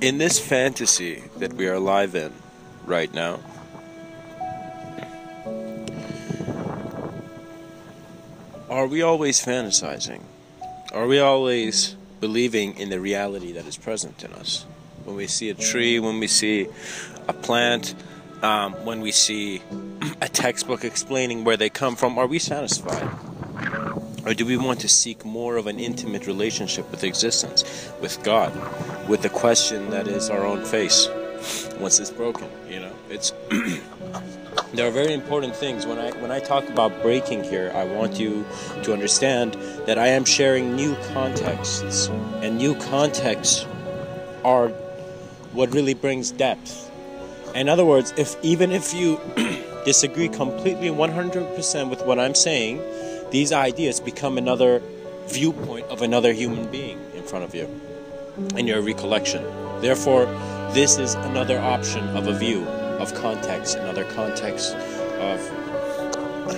In this fantasy that we are alive in right now, are we always fantasizing? Are we always believing in the reality that is present in us? When we see a tree, when we see a plant, when we see a textbook explaining where they come from, are we satisfied? Or do we want to seek more of an intimate relationship with existence, with God, with the question that is our own face? Once it's broken, it's there are very important things. When I talk about breaking here, I want you to understand that I am sharing new contexts, and new contexts are what really brings depth. In other words, even if you disagree completely 100% with what I'm saying, these ideas become another viewpoint of another human being in front of you in your recollection. Therefore, this is another option of a view, of context, another context of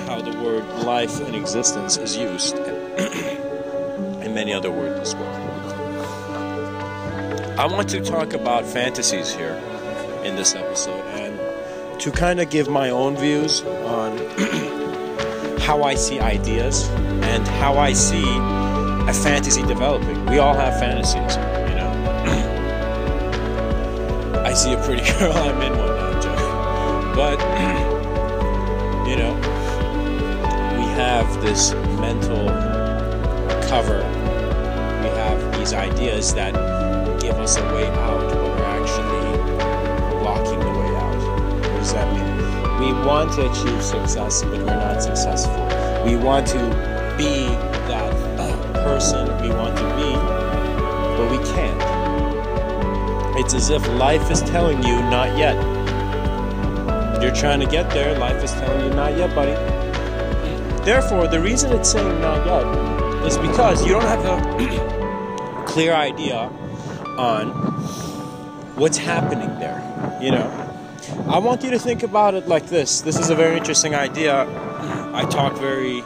how the word life and existence is used, and many other words as well. I want to talk about fantasies here in this episode, and to kind of give my own views on how I see ideas and how I see a fantasy developing. We all have fantasies, I see a pretty girl, I'm in one now, Joe. But, we have this mental cover. We have these ideas that give us a way out, but we're actually blocking the way out. What does that mean? We want to achieve success, but we're not successful. We want to be that person we want to be, but we can't. It's as if life is telling you, not yet. You're trying to get there, life is telling you, not yet, buddy. Therefore, the reason it's saying not yet is because you don't have a clear idea on what's happening there, I want you to think about it like this. This is a very interesting idea. I talk very,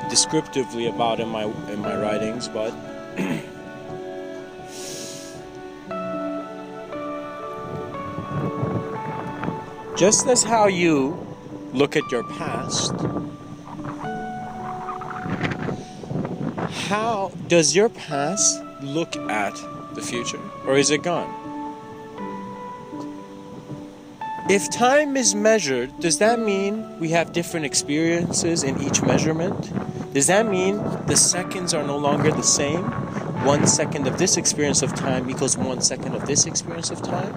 descriptively about in my writings, but just as how you look at your past, how does your past look at the future? Or is it gone? If time is measured, does that mean we have different experiences in each measurement? Does that mean the seconds are no longer the same? 1 second of this experience of time equals 1 second of this experience of time?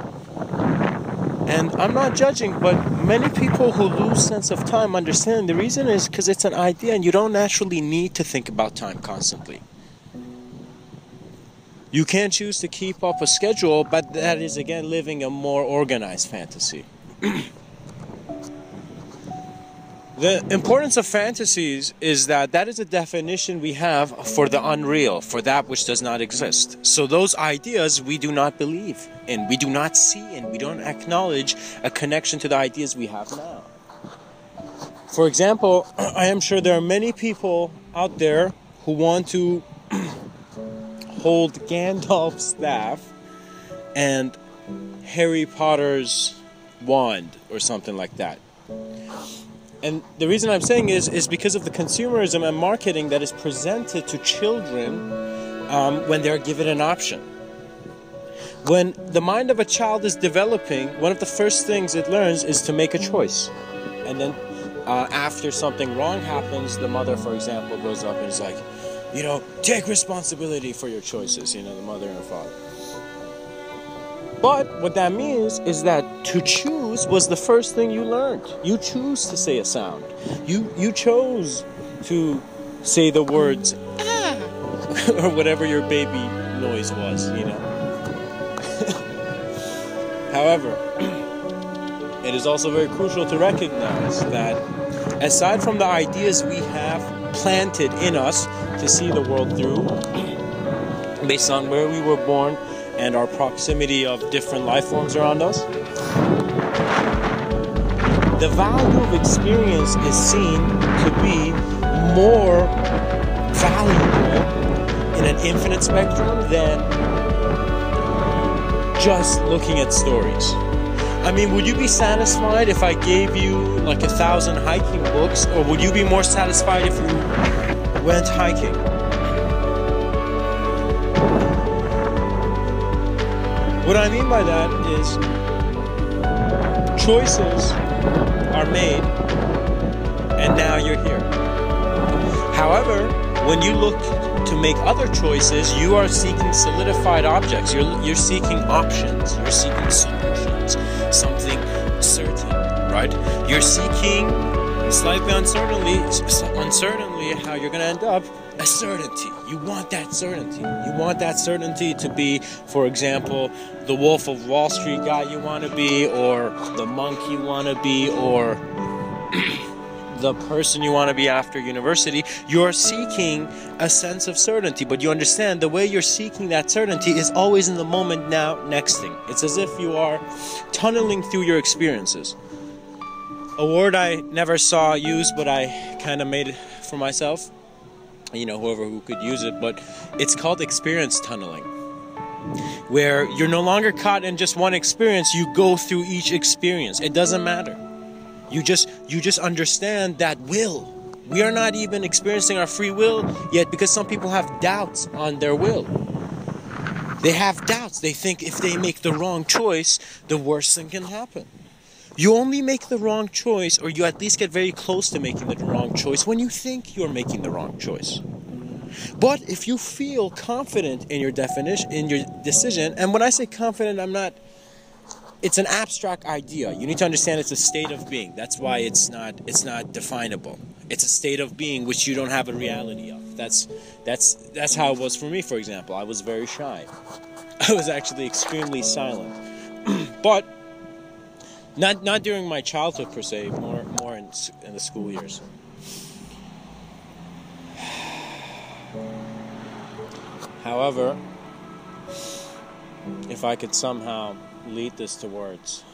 And I'm not judging, but many people who lose sense of time understand the reason is because it's an idea and you don't naturally need to think about time constantly. You can choose to keep up a schedule, but that is again living a more organized fantasy. The importance of fantasies is that is a definition we have for the unreal, for that which does not exist. So those ideas we do not believe in, we do not see in, we don't acknowledge a connection to the ideas we have now. For example, I am sure there are many people out there who want to hold Gandalf's staff and Harry Potter's wand or something like that. And the reason I'm saying is because of the consumerism and marketing that is presented to children when they're given an option. When the mind of a child is developing, one of the first things it learns is to make a choice. And then after something wrong happens, the mother, for example, goes up and is like, take responsibility for your choices, the mother and the father. But what that means is that to choose was the first thing you learned. You choose to say a sound. You chose to say the words, ah, or whatever your baby noise was, However, it is also very crucial to recognize that aside from the ideas we have planted in us to see the world through, based on where we were born and our proximity of different life forms around us, the value of experience is seen to be more valuable in an infinite spectrum than just looking at stories. I mean, would you be satisfied if I gave you like 1,000 hiking books, or would you be more satisfied if you went hiking? What I mean by that is choices are made and now you're here. However, when you look to make other choices, you are seeking solidified objects. You're seeking options. You're seeking solutions. Something certain, right? You're seeking slightly uncertainly how you're going to end up. A certainty. You want that certainty. You want that certainty to be, for example, the Wolf of Wall Street guy you want to be, or the monk you want to be, or the person you want to be after university. You're seeking a sense of certainty, but you understand the way you're seeking that certainty is always in the moment now, next thing. It's as if you are tunneling through your experiences. A word I never saw used, but I kind of made it for myself. You know, whoever who could use it, but it's called experience tunneling, where you're no longer caught in just one experience. You go through each experience. It doesn't matter. You just understand that will. We are not even experiencing our free will yet, because some people have doubts on their will. They have doubts. They think if they make the wrong choice, the worst thing can happen. You only make the wrong choice, or you at least get very close to making the wrong choice, when you think you're making the wrong choice. But if you feel confident in your decision, and when I say confident, it's an abstract idea. You need to understand it's a state of being. That's why it's not definable. It's a state of being which you don't have a reality of. That's how it was for me, for example. I was very shy. I was actually extremely silent. But not during my childhood per se, more in the school years. However, if I could somehow lead this towards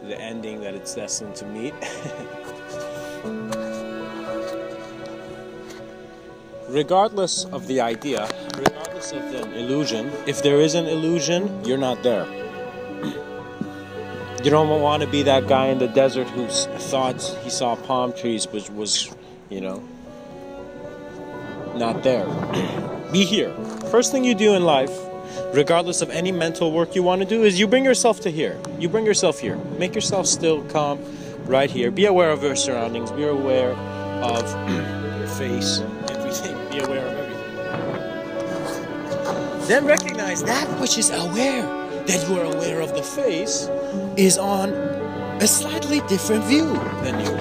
the ending that it's destined to meet, regardless of the idea, regardless of the illusion, if there is an illusion, you're not there. You don't want to be that guy in the desert who thought he saw palm trees, but was, not there. Be here. First thing you do in life, regardless of any mental work you want to do, is you bring yourself to here. You bring yourself here. Make yourself still, calm, right here. Be aware of your surroundings. Be aware of your face, everything. Be aware of everything. Then recognize that which is aware, that you are aware of the face, is on a slightly different view than you.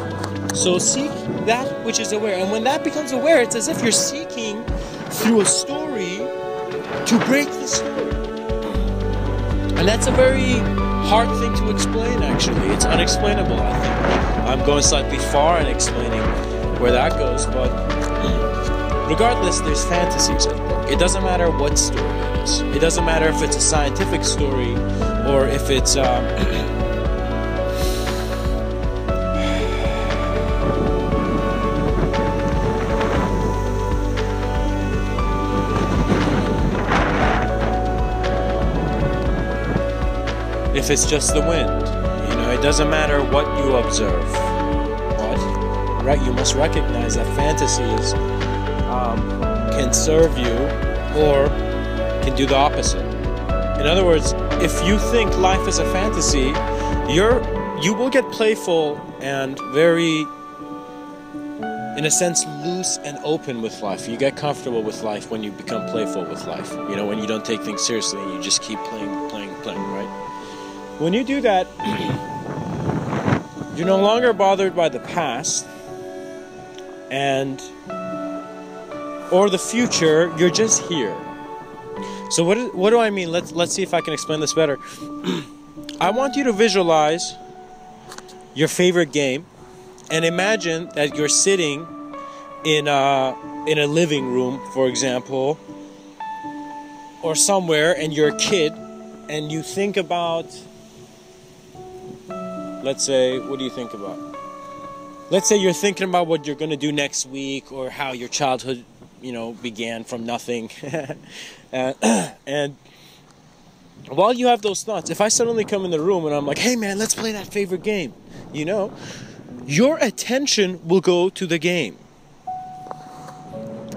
So seek that which is aware. And when that becomes aware, it's as if you're seeking through a story to break the story. And that's a very hard thing to explain, actually. It's unexplainable, I think. I'm going slightly far in explaining where that goes, but regardless, there's fantasies in the book. It doesn't matter what story it is. It doesn't matter if it's a scientific story or if it's if it's just the wind. It doesn't matter what you observe. But you must recognize that fantasies can serve you or can do the opposite. In other words, if you think life is a fantasy, you will get playful and very, in a sense, loose and open with life. You get comfortable with life when you become playful with life. When you don't take things seriously and you just keep playing, right? When you do that, you're no longer bothered by the past or the future. You're just here. So what do I mean? Let's see if I can explain this better. I want you to visualize your favorite game and imagine that you're sitting in a living room, for example, or somewhere, and you're a kid and you think about, let's say, what do you think about? let's say you're thinking about what you're going to do next week, or how your childhood, began from nothing. And while you have those thoughts, if I suddenly come in the room and I'm like, hey man, let's play that favorite game, your attention will go to the game.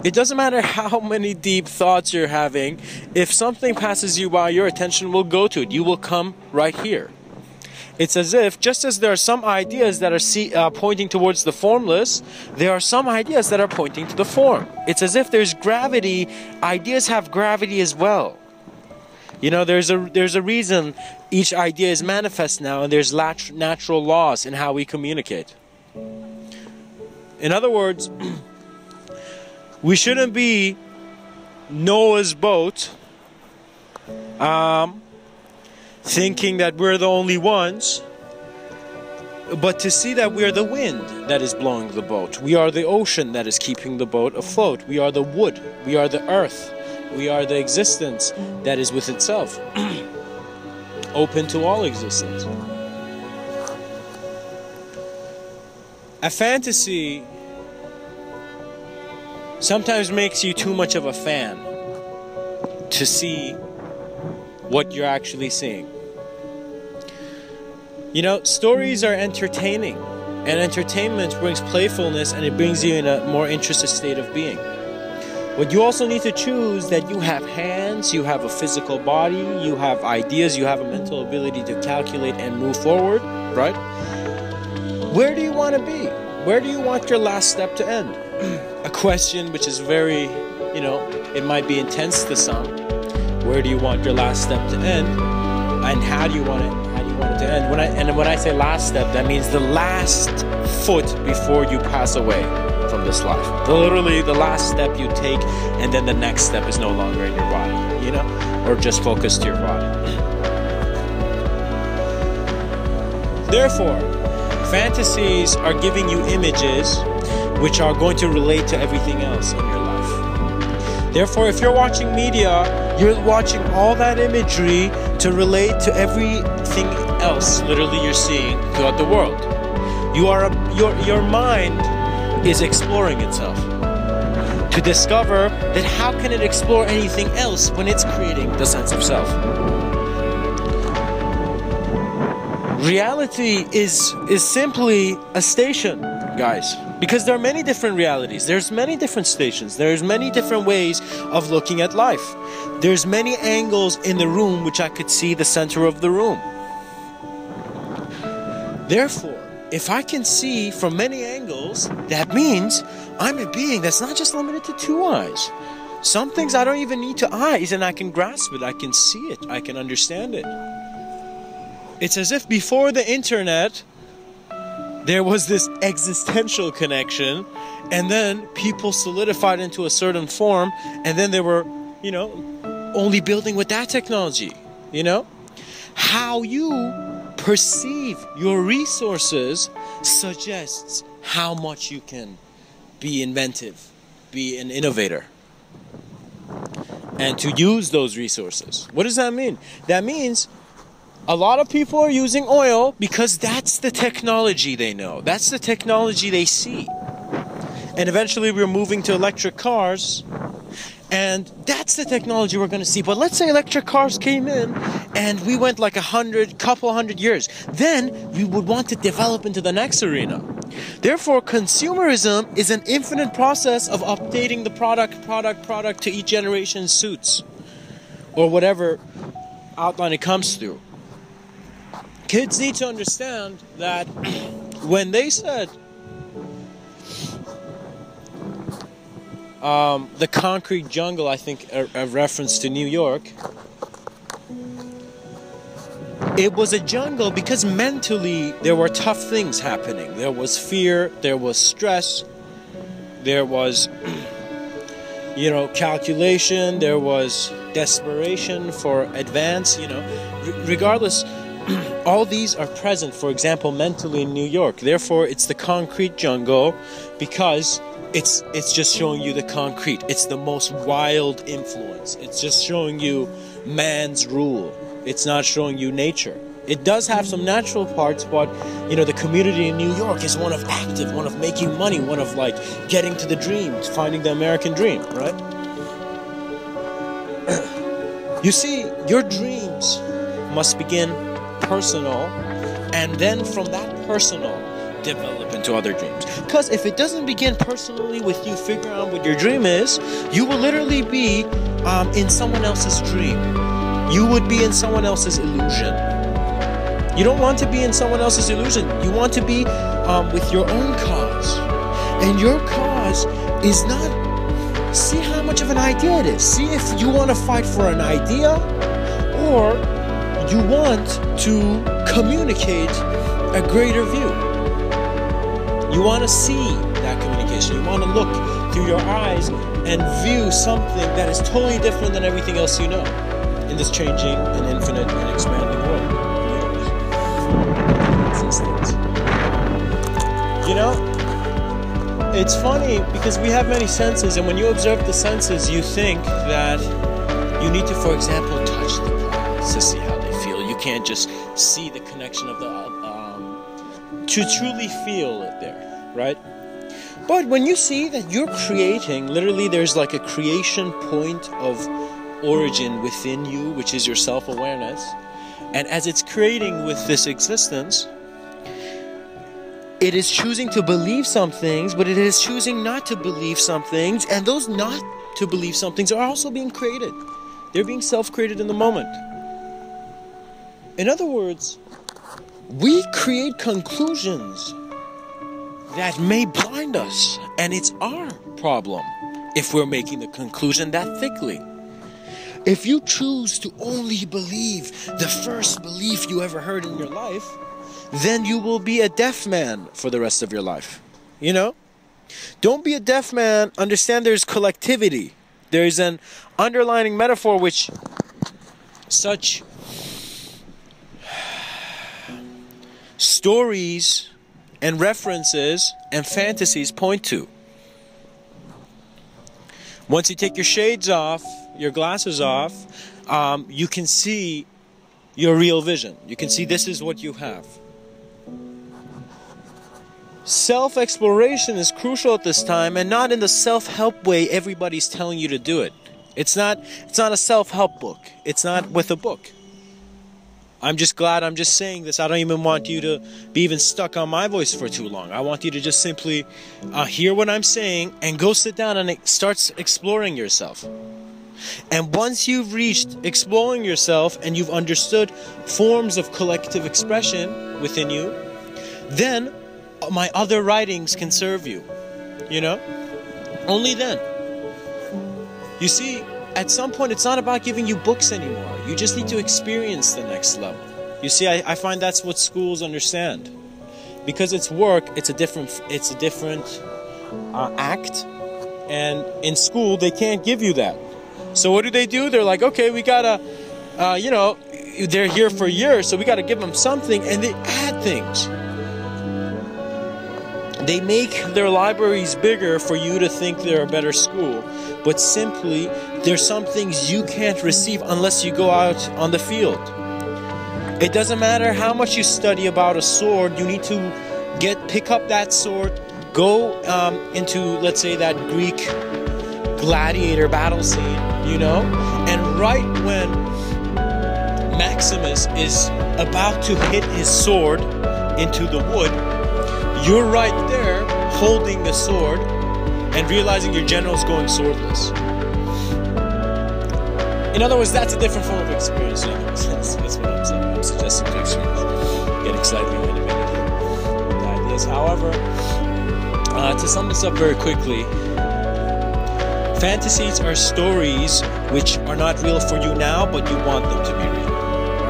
It doesn't matter how many deep thoughts you're having. If something passes you by, your attention will go to it. You will come right here. It's as if, just as there are some ideas that are pointing towards the formless, there are some ideas that are pointing to the form. It's as if there's gravity. Ideas have gravity as well. There's a reason each idea is manifest now, and there's natural laws in how we communicate. In other words, we shouldn't be Noah's boat, thinking that we're the only ones, but to see that we are the wind that is blowing the boat. We are the ocean that is keeping the boat afloat. We are the wood. We are the earth. We are the existence that is with itself, open to all existence. A fantasy sometimes makes you too much of a fan to see what you're actually seeing. Stories are entertaining, and entertainment brings playfulness, and it brings you in a more interested state of being. But you also need to choose that you have hands, you have a physical body, you have ideas, you have a mental ability to calculate and move forward, right? Where do you want to be? Where do you want your last step to end? A question which is very, it might be intense to some. Where do you want your last step to end? And how do you want it to end? When I say last step, that means the last foot before you pass away from this life. Literally the last step you take, and then the next step is no longer in your body, or just focused to your body. Therefore, fantasies are giving you images which are going to relate to everything else in your life. Therefore, if you're watching media, you're watching all that imagery to relate to everything else literally you're seeing throughout the world. Your mind is exploring itself to discover that how can it explore anything else when it's creating the sense of self. Reality is simply a station, guys, because there are many different realities. There's many different stations. There's many different ways of looking at life. There's many angles in the room which I could see the center of the room. Therefore, if I can see from many angles, that means I'm a being that's not just limited to two eyes. Some things I don't even need to eyes, and I can grasp it, I can see it, I can understand it. It's as if before the internet, there was this existential connection, and then people solidified into a certain form, and then they were, only building with that technology, How you perceive your resources suggests how much you can be inventive, be an innovator, and to use those resources. What does that mean? That means a lot of people are using oil because that's the technology they know. That's the technology they see. And eventually we're moving to electric cars, and that's the technology we're going to see. But let's say electric cars came in and we went like couple hundred years. Then we would want to develop into the next arena. Therefore, consumerism is an infinite process of updating the product to each generation's suits, or whatever outline it comes through. Kids need to understand that when they said the concrete jungle, I think a reference to New York, it was a jungle because mentally there were tough things happening. There was fear, there was stress, there was calculation, there was desperation for advance, regardless. All these are present, for example, mentally in New York. Therefore, it's the concrete jungle because it's just showing you the concrete. It's the most wild influence. It's just showing you man's rule. It's not showing you nature. It does have some natural parts, but you know, the community in New York is one of active, one of making money, one of like getting to the dream, finding the American dream, right? You see, your dreams must begin personal, and then from that personal develop into other dreams. Because if it doesn't begin personally with you figuring out what your dream is, you will literally be in someone else's dream. You would be in someone else's illusion. You don't want to be in someone else's illusion. You want to be with your own cause. And your cause is not... See how much of an idea it is. See if you want to fight for an idea, or you want to communicate a greater view. You want to see that communication. You want to look through your eyes and view something that is totally different than everything else you know in this changing and infinite and expanding world. You know, it's funny because we have many senses, and when you observe the senses, you think that you need to, for example, touch the clouds to see how they feel. You can't just see the connection of the to truly feel it there, right? But when you see that you're creating, literally there's like a creation point of origin within you, which is your self-awareness, and as it's creating with this existence, it is choosing to believe some things, but it is choosing not to believe some things, and those not to believe some things are also being created. They're being self-created in the moment. In other words, we create conclusions that may blind us, and it's our problem if we're making the conclusion that thickly. If you choose to only believe the first belief you ever heard in your life, then you will be a deaf man for the rest of your life. You know? Don't be a deaf man. Understand there's collectivity. There's an underlining metaphor which such stories and references and fantasies point to. Once you take your shades off, your glasses off, you can see your real vision. You can see this is what you have. Self-exploration is crucial at this time, and not in the self-help way everybody's telling you to do it. It's not a self-help book. It's not with a book. I'm just glad I'm just saying this. I don't even want you to be even stuck on my voice for too long. I want you to just simply hear what I'm saying and go sit down and start exploring yourself. And once you've reached exploring yourself and you've understood forms of collective expression within you, then my other writings can serve you. You know? Only then. You see, at some point, it's not about giving you books anymore. You just need to experience the next level. You see, I find that's what schools understand. Because it's work, it's a different act. And in school, they can't give you that. So what do? They're like, okay, we gotta, you know, they're here for years, so we gotta give them something, and they add things. They make their libraries bigger for you to think they're a better school. But simply, there's some things you can't receive unless you go out on the field. It doesn't matter how much you study about a sword, you need to pick up that sword, go into, let's say, that Greek gladiator battle scene, you know? And right when Maximus is about to hit his sword into the wood, you're right there holding the sword and realizing your general's going swordless. In other words, that's a different form of experience. That's what I'm saying. I'm suggesting to experience. Getting slightly animated with the ideas. However, to sum this up very quickly, fantasies are stories which are not real for you now, but you want them to be real,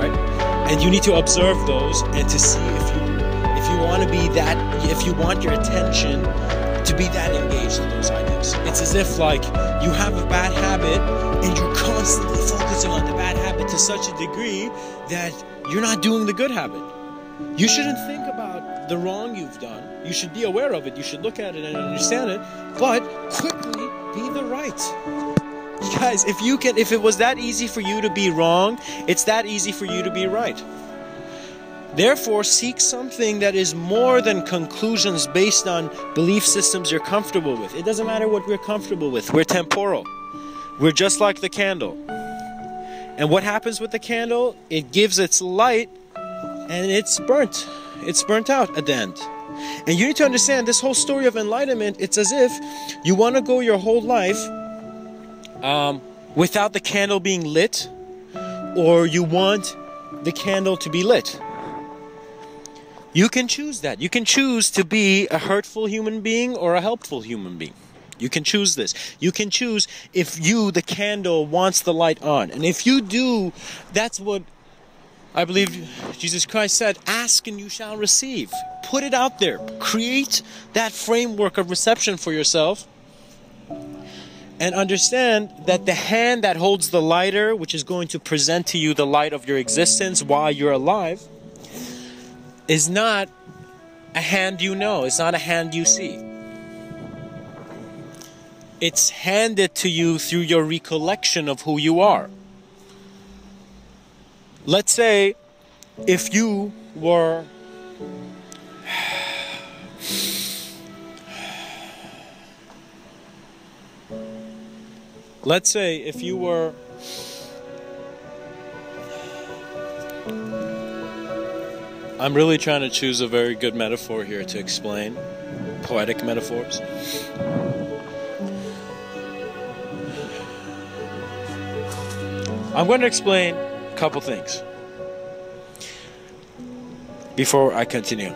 right? And you need to observe those and to see if you want to be that, if you want your attention to be that engaged in those ideas. It's as if like you have a bad habit and you're constantly focusing on the bad habit to such a degree that you're not doing the good habit. You shouldn't think about the wrong you've done. You should be aware of it. You should look at it and understand it, but quickly be the right. Guys, if it was that easy for you to be wrong, it's that easy for you to be right. Therefore, seek something that is more than conclusions based on belief systems you're comfortable with. It doesn't matter what we're comfortable with. We're temporal. We're just like the candle. And what happens with the candle? It gives its light and it's burnt. It's burnt out at the end. And you need to understand this whole story of enlightenment. It's as if you want to go your whole life without the candle being lit, or you want the candle to be lit. You can choose that. You can choose to be a hurtful human being or a helpful human being. You can choose this. You can choose if you, the candle, wants the light on. And if you do, that's what I believe Jesus Christ said, ask and you shall receive. Put it out there. Create that framework of reception for yourself. And understand that the hand that holds the lighter, which is going to present to you the light of your existence while you're alive, is not a hand you know. It's not a hand you see. It's handed to you through your recollection of who you are. Let's say if you were I'm really trying to choose a very good metaphor here to explain poetic metaphors. I'm going to explain a couple things before I continue.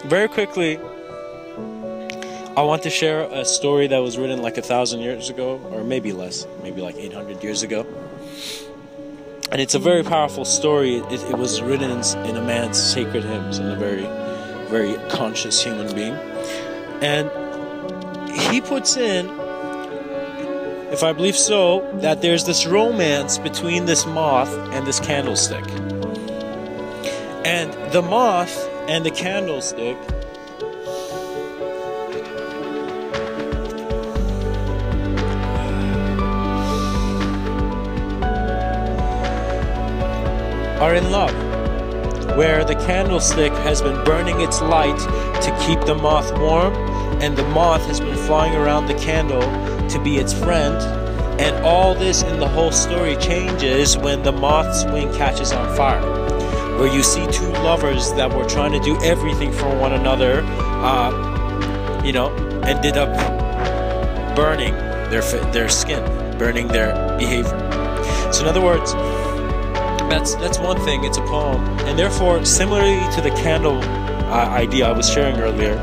Very quickly, I want to share a story that was written like 1,000 years ago, or maybe less, maybe like 800 years ago. And it's a very powerful story. It was written in a man's sacred hymns, in a very, very conscious human being. And he puts in, if I believe so, that there's this romance between this moth and this candlestick. And the moth and the candlestick are in love, where the candlestick has been burning its light to keep the moth warm, and the moth has been flying around the candle to be its friend. And all this in the whole story changes when the moth's wing catches on fire, where you see two lovers that were trying to do everything for one another, ended up burning their skin, burning their behavior. So in other words, that's one thing. It's a poem, and therefore, similarly to the candle idea I was sharing earlier,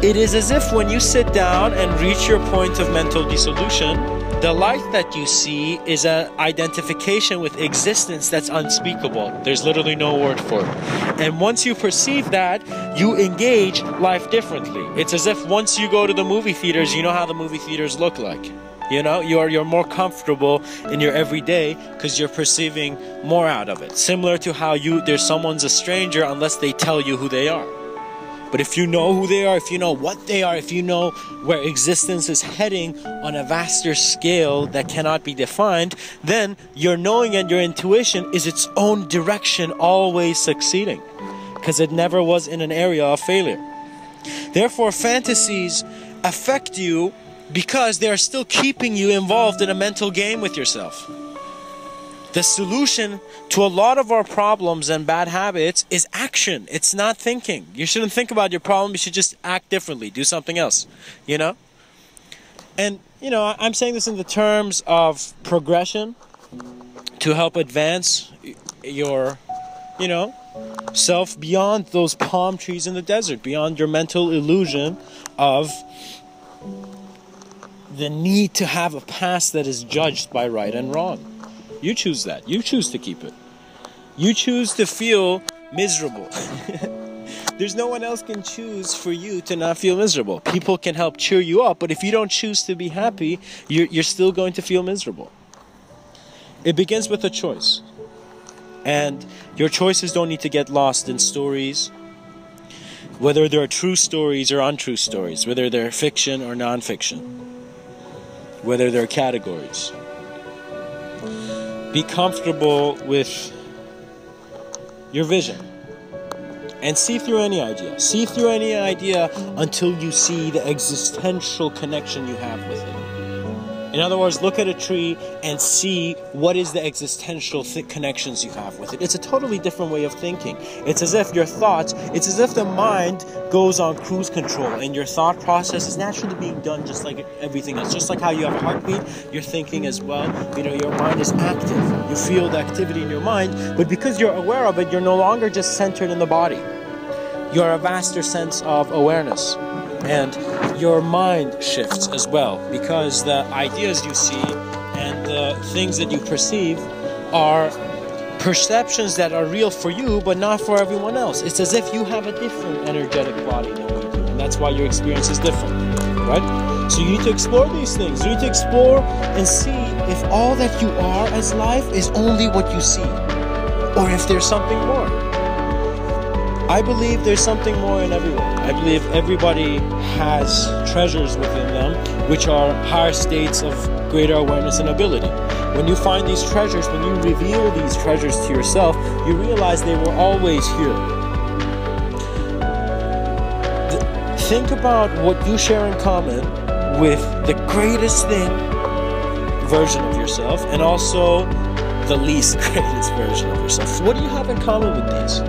it is as if when you sit down and reach your point of mental dissolution, the light that you see is an identification with existence that's unspeakable. There's literally no word for it. And once you perceive that, you engage life differently. It's as if once you go to the movie theaters, you know how the movie theaters look like. You know, you're more comfortable in your everyday because you're perceiving more out of it. Similar to how there's someone's a stranger unless they tell you who they are. But if you know who they are, if you know what they are, if you know where existence is heading on a vaster scale that cannot be defined, then your knowing and your intuition is its own direction, always succeeding, because it never was in an area of failure. Therefore, fantasies affect you because they are still keeping you involved in a mental game with yourself. The solution to a lot of our problems and bad habits is action. It's not thinking. You shouldn't think about your problem. You should just act differently. Do something else, And, I'm saying this in the terms of progression to help advance your, self beyond those palm trees in the desert, beyond your mental illusion of the need to have a past that is judged by right and wrong. You choose that. You choose to keep it. You choose to feel miserable. There's no one else can choose for you to not feel miserable. People can help cheer you up, but if you don't choose to be happy, you're still going to feel miserable. It begins with a choice. And your choices don't need to get lost in stories, whether they're true stories or untrue stories, whether they're fiction or non-fiction, whether they're categories. Be comfortable with your vision. And see through any idea. See through any idea until you see the existential connection you have with it. In other words, look at a tree and see what is the existential connections you have with it. It's a totally different way of thinking. It's as if your thoughts, it's as if the mind goes on cruise control and your thought process is naturally being done just like everything else. Just like how you have a heartbeat, you're thinking as well. You know, your mind is active. You feel the activity in your mind, but because you're aware of it, you're no longer just centered in the body. You're a vaster sense of awareness. And your mind shifts as well, because the ideas you see and the things that you perceive are perceptions that are real for you, but not for everyone else. It's as if you have a different energetic body than we do, and that's why your experience is different, right? So you need to explore these things. You need to explore and see if all that you are as life is only what you see, or if there's something more. I believe there's something more in everyone. I believe everybody has treasures within them, which are higher states of greater awareness and ability. When you find these treasures, when you reveal these treasures to yourself, you realize they were always here. Think about what you share in common with the greatest version of yourself, and also the least greatest version of yourself. What do you have in common with these?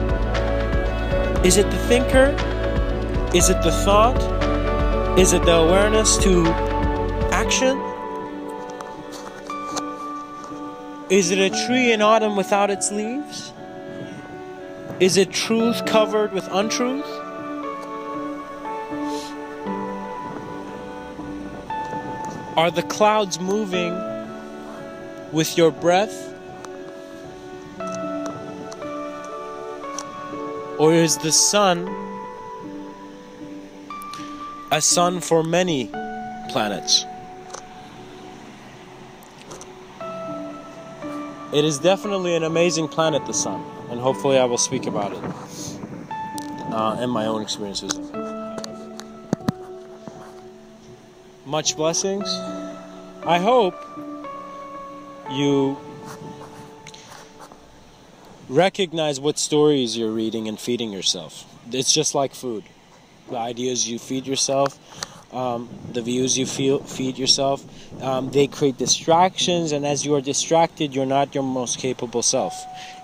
Is it the thinker? Is it the thought? Is it the awareness to action? Is it a tree in autumn without its leaves? Is it truth covered with untruth? Are the clouds moving with your breath? Or is the sun a sun for many planets? It is definitely an amazing planet, the sun, and hopefully I will speak about it and my own experiences of it. Much blessings. I hope you recognize what stories you're reading and feeding yourself. It's just like food. The ideas you feed yourself, the views you feed yourself, they create distractions, and as you are distracted, you're not your most capable self.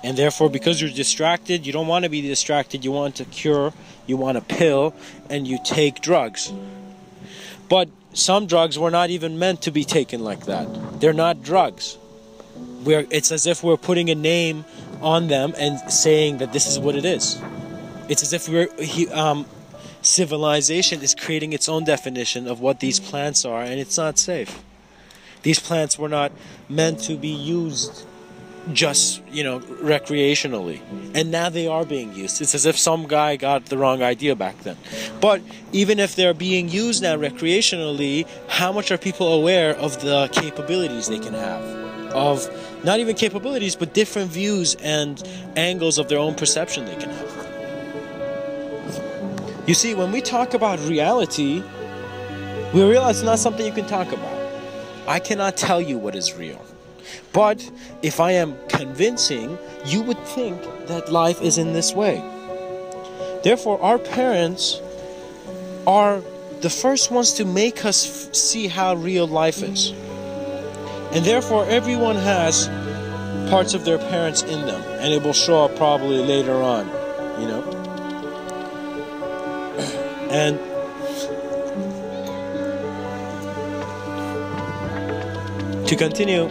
And therefore, because you're distracted, you don't want to be distracted, you want a cure, you want a pill, and you take drugs. But some drugs were not even meant to be taken like that. They're not drugs. It's as if we're putting a name on them and saying that this is what it is. It's as if civilization is creating its own definition of what these plants are, and it's not safe. These plants were not meant to be used just, recreationally. And now they are being used. It's as if some guy got the wrong idea back then. But even if they're being used now recreationally, how much are people aware of the capabilities they can have? Of not even capabilities, but different views and angles of their own perception they can have. You see, when we talk about reality, we realize it's not something you can talk about. I cannot tell you what is real. But if I am convincing, you would think that life is in this way. Therefore, our parents are the first ones to make us see how real life is. And therefore, everyone has parts of their parents in them, and it will show up probably later on, And to continue,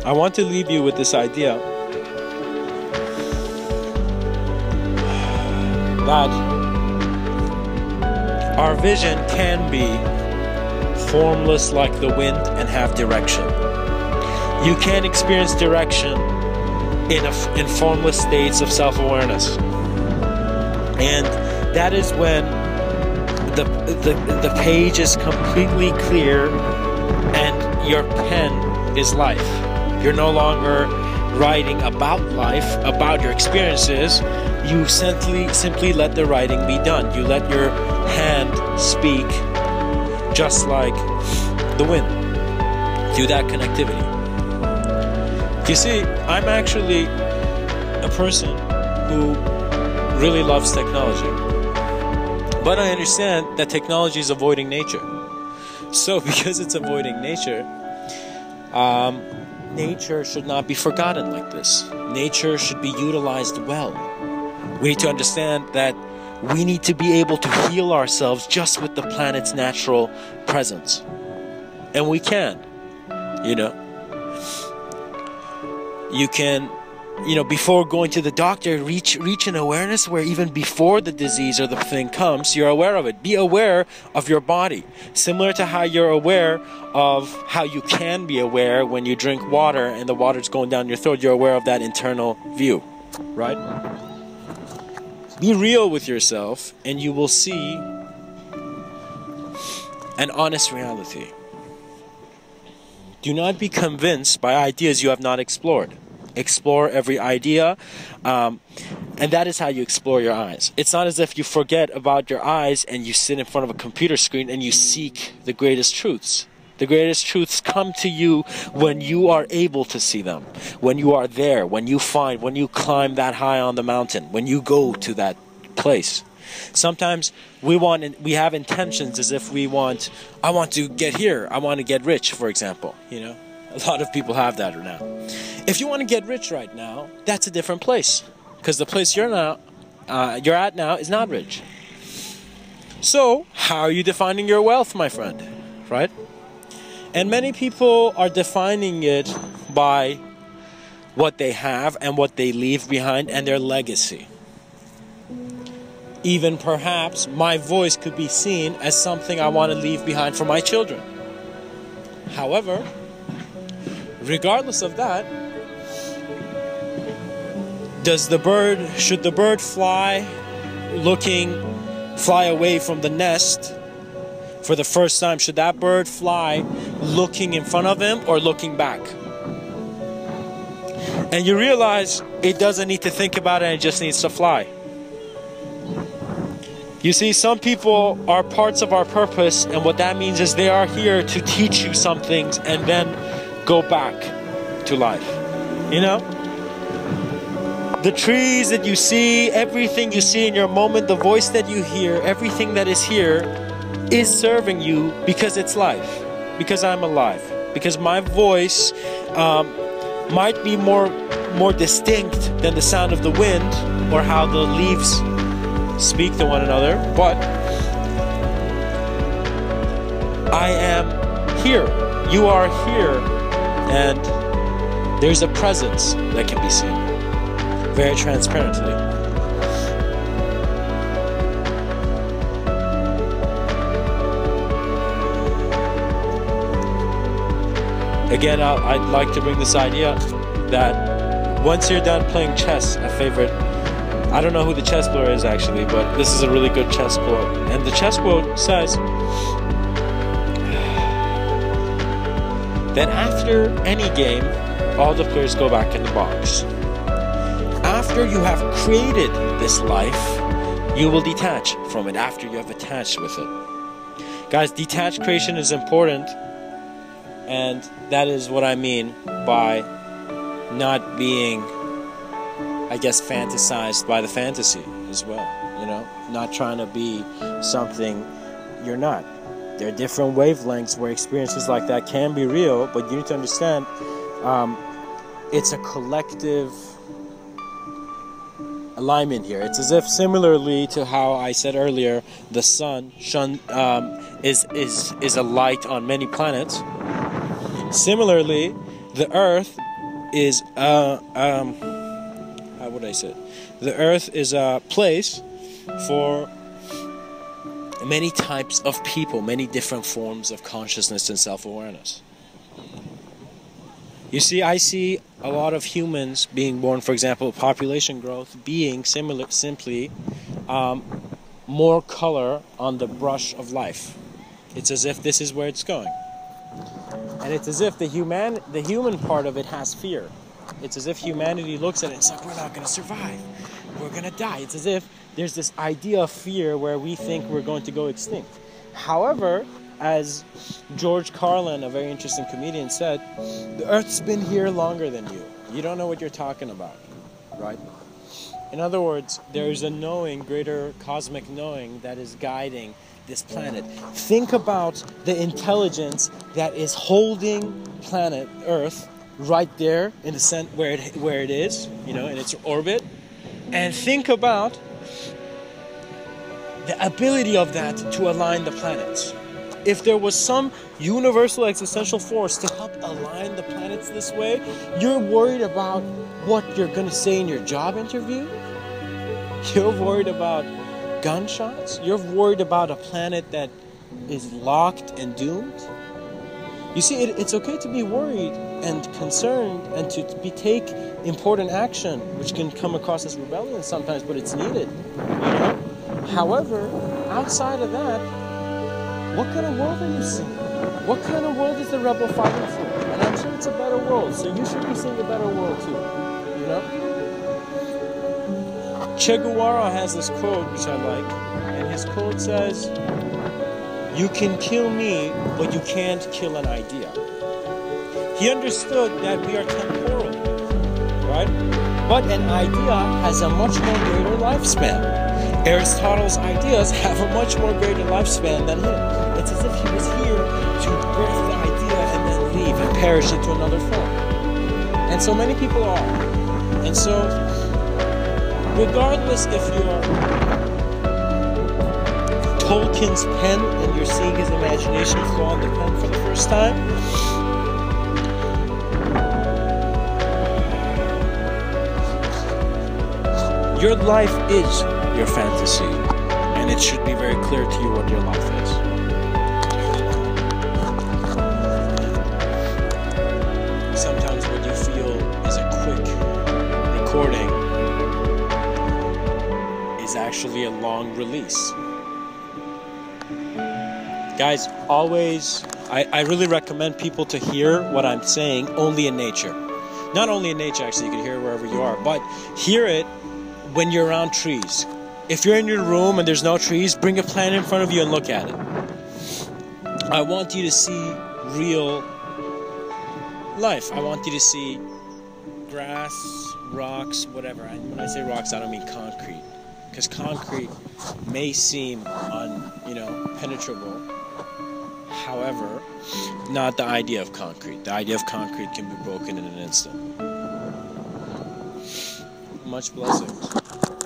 I want to leave you with this idea that our vision can be formless like the wind and have direction. You can experience direction in formless states of self-awareness. And that is when the page is completely clear and your pen is life. You're no longer writing about life, about your experiences. You simply let the writing be done. You let your hand speak just like the wind through that connectivity. You see, I'm actually a person who really loves technology. But I understand that technology is avoiding nature. So because it's avoiding nature, nature should not be forgotten like this. Nature should be utilized well. We need to understand that we need to be able to heal ourselves just with the planet's natural presence. And we can, you know. You can, you know, before going to the doctor, reach an awareness where even before the disease or the thing comes, you're aware of it. Be aware of your body. Similar to how you're aware of how you can be aware when you drink water and the water's going down your throat, you're aware of that internal view, right? Be real with yourself and you will see an honest reality. Do not be convinced by ideas you have not explored. Explore every idea, and that is how you explore your eyes. It's not as if you forget about your eyes and you sit in front of a computer screen and you seek the greatest truths. The greatest truths come to you when you are able to see them, when you are there, when you climb that high on the mountain, when you go to that place. Sometimes we have intentions as if I want to get here, I want to get rich, for example, you know. A lot of people have that now. If you want to get rich right now, that's a different place, because the place you're at now is not rich. So, how are you defining your wealth, my friend? Right? And many people are defining it by what they have and what they leave behind and their legacy. Even perhaps my voice could be seen as something I want to leave behind for my children. However, regardless of that, should the bird fly away from the nest for the first time? Should that bird fly looking in front of him or looking back? And you realize it doesn't need to think about it, it just needs to fly. You see, some people are parts of our purpose, and what that means is they are here to teach you some things and then go back to life. You know? The trees that you see, everything you see in your moment, the voice that you hear, everything that is here is serving you because it's life. Because I'm alive. Because my voice might be more distinct than the sound of the wind or how the leaves speak to one another, but I am here. You are here, and there's a presence that can be seen very transparently. Again, I'd like to bring this idea that once you're done playing chess, I don't know who the chess player is actually, but this is a really good chess quote. And the chess quote says that after any game, all the players go back in the box. After you have created this life, you will detach from it after you have attached with it. Guys, detached creation is important, and that is what I mean by not being, I guess, fantasized by the fantasy as well, you know, not trying to be something you're not. There are different wavelengths where experiences like that can be real, but you need to understand it's a collective alignment here. It's as if, similarly to how I said earlier, the sun is a light on many planets. Similarly, the earth is how would I say it? The earth is a place for many types of people, many different forms of consciousness and self-awareness. You see, I see a lot of humans being born, for example, population growth being simply more color on the brush of life. It's as if this is where it's going. And it's as if the human part of it has fear. It's as if humanity looks at it and it's like, we're not going to survive. We're going to die. It's as if there's this idea of fear where we think we're going to go extinct. However, As George Carlin, a very interesting comedian, said, the Earth's been here longer than you. You don't know what you're talking about, right? In other words, there is a knowing, greater cosmic knowing that is guiding this planet. Think about the intelligence that is holding planet Earth right there in the center where it is, in its orbit, and think about the ability of that to align the planets. If there was some universal existential force to help align the planets this way, you're worried about what you're going to say in your job interview? You're worried about gunshots? You're worried about a planet that is locked and doomed? You see, it's okay to be worried and concerned and to take important action, which can come across as rebellion sometimes, but it's needed. However, outside of that, what kind of world are you seeing? What kind of world is the rebel fighting for? And I'm sure it's a better world, so you should be seeing a better world too, Che Guevara has this quote, which I like, and his quote says, "You can kill me, but you can't kill an idea." He understood that we are temporal, right? But an idea has a much more greater lifespan. Aristotle's ideas have a much more greater lifespan than him. It's as if he was here to birth the idea and then leave and perish into another form. And so many people are. And so, regardless if you're Tolkien's pen and you're seeing his imagination flow on the pen for the first time, your life is your fantasy, and it should be very clear to you what your life is. Sometimes what you feel is a quick recording is actually a long release. Guys, always, I really recommend people to hear what I'm saying only in nature. Not only in nature, actually, you can hear it wherever you are, but hear it when you're around trees. If you're in your room and there's no trees, bring a plant in front of you and look at it. I want you to see real life. I want you to see grass, rocks, whatever. And when I say rocks, I don't mean concrete. Because concrete may seem penetrable. However, not the idea of concrete. The idea of concrete can be broken in an instant. Much blessings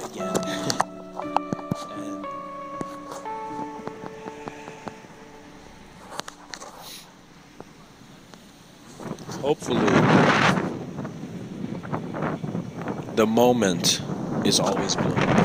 again. And hopefully the moment is always blooming.